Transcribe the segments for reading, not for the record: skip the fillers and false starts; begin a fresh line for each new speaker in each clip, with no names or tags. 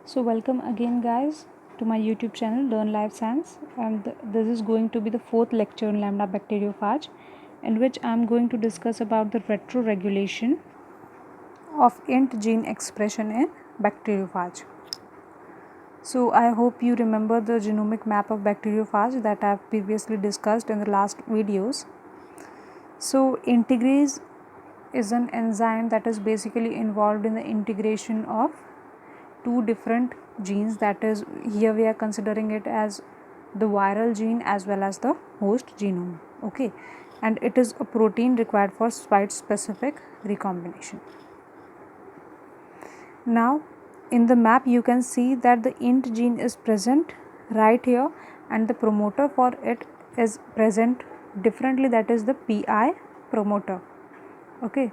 So welcome again guys to my YouTube channel Learn Life Science, and this is going to be the fourth lecture on lambda bacteriophage, in which I am going to discuss about the retroregulation of int gene expression in bacteriophage. So I hope you remember the genomic map of bacteriophage that I have previously discussed in the last videos. So integrase is an enzyme that is basically involved in the integration of two different genes, that is, here we are considering it as the viral gene as well as the host genome. Okay, and it is a protein required for site specific recombination. Now in the map you can see that the int gene is present right here, and the promoter for it is present differently, that is the pi promoter. Okay,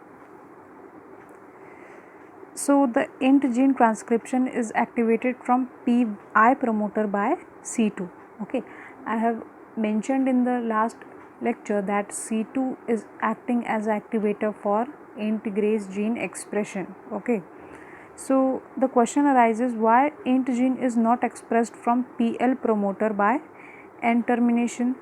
so the int gene transcription is activated from pi promoter by C2. Okay, I have mentioned in the last lecture that C2 is acting as activator for integrase gene expression. Okay, so the question arises, why int gene is not expressed from PL promoter by N termination?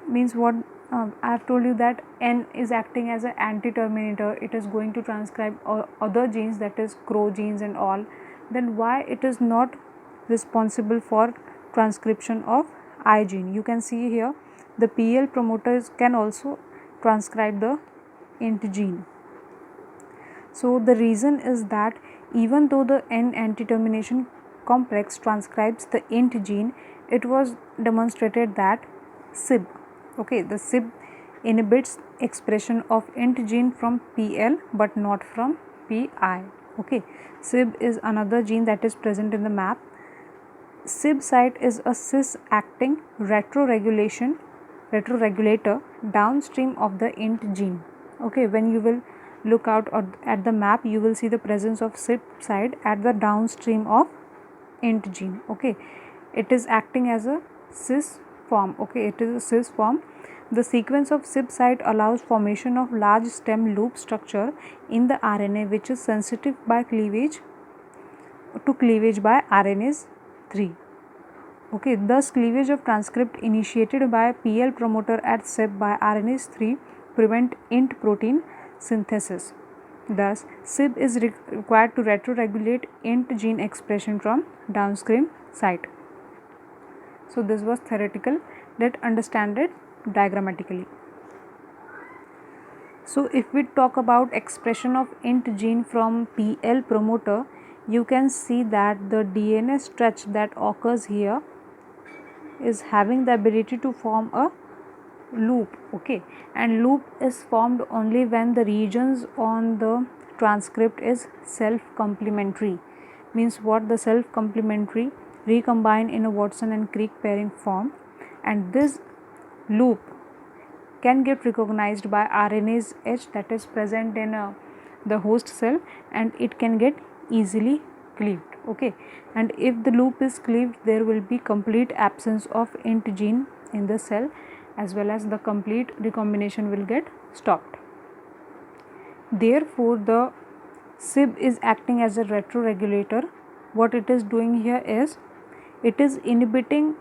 Means what? I have told you that N is acting as an anti-terminator. It is going to transcribe other genes, that is crow genes and all. Then why it is not responsible for transcription of I gene? You can see here the PL promoters can also transcribe the int gene. So the reason is that even though the N anti-termination complex transcribes the int gene, it was demonstrated that SIB, okay, the SIB inhibits expression of int gene from PL but not from PI. Okay, SIB is another gene that is present in the map. SIB site is a cis acting retroregulator downstream of the int gene. Okay, when you will look out at the map, you will see the presence of SIB site at the downstream of int gene. Okay, it is acting as a cis form. Okay, it is a cis form. The sequence of SIB site allows formation of large stem loop structure in the RNA, which is sensitive by cleavage by RNase 3. Okay, thus cleavage of transcript initiated by PL promoter at SIB by RNase 3 prevent int protein synthesis. Thus, SIB is required to retroregulate int gene expression from downstream site. So this was theoretical. Let's understand it diagrammatically. So if we talk about expression of int gene from PL promoter, you can see that the DNA stretch that occurs here is having the ability to form a loop. Okay, and loop is formed only when the regions on the transcript is self complementary. Means what? The self complementary recombine in a Watson and Crick pairing form, and this loop can get recognized by RNase H that is present in the host cell, and it can get easily cleaved. Okay, and if the loop is cleaved, there will be complete absence of int gene in the cell, as well as the complete recombination will get stopped. Therefore, the SIB is acting as a retroregulator. What it is doing here is it is inhibiting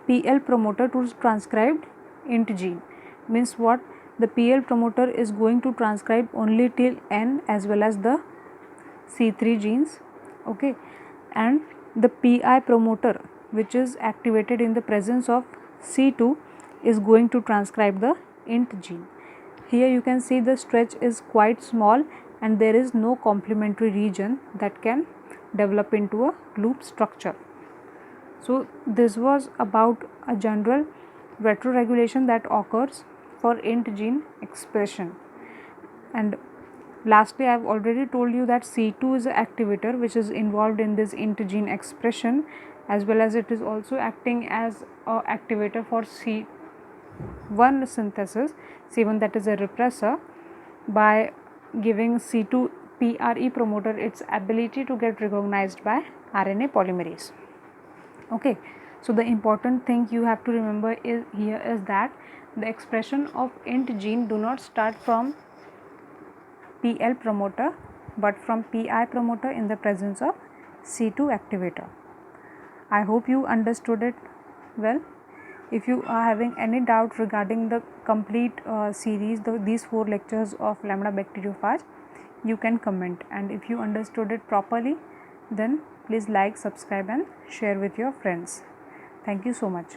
PL promoter to transcribe int gene. Means what? The PL promoter is going to transcribe only till N as well as the C3 genes. Okay, and the PI promoter, which is activated in the presence of C2, is going to transcribe the int gene. Here you can see the stretch is quite small and there is no complementary region that can develop into a loop structure. So this was about a general retroregulation that occurs for int gene expression. And lastly, I have already told you that C2 is an activator which is involved in this int gene expression, as well as it is also acting as an activator for C1 synthesis. C1, that is a repressor, by giving C2 PRE promoter its ability to get recognized by RNA polymerase. Okay, so the important thing you have to remember is that the expression of int gene do not start from PL promoter, but from pi promoter in the presence of C2 activator. I hope you understood it well. If you are having any doubt regarding the complete series, these 4 lectures of lambda bacteriophage, you can comment, and if you understood it properly, then please like, subscribe and share with your friends. Thank you so much.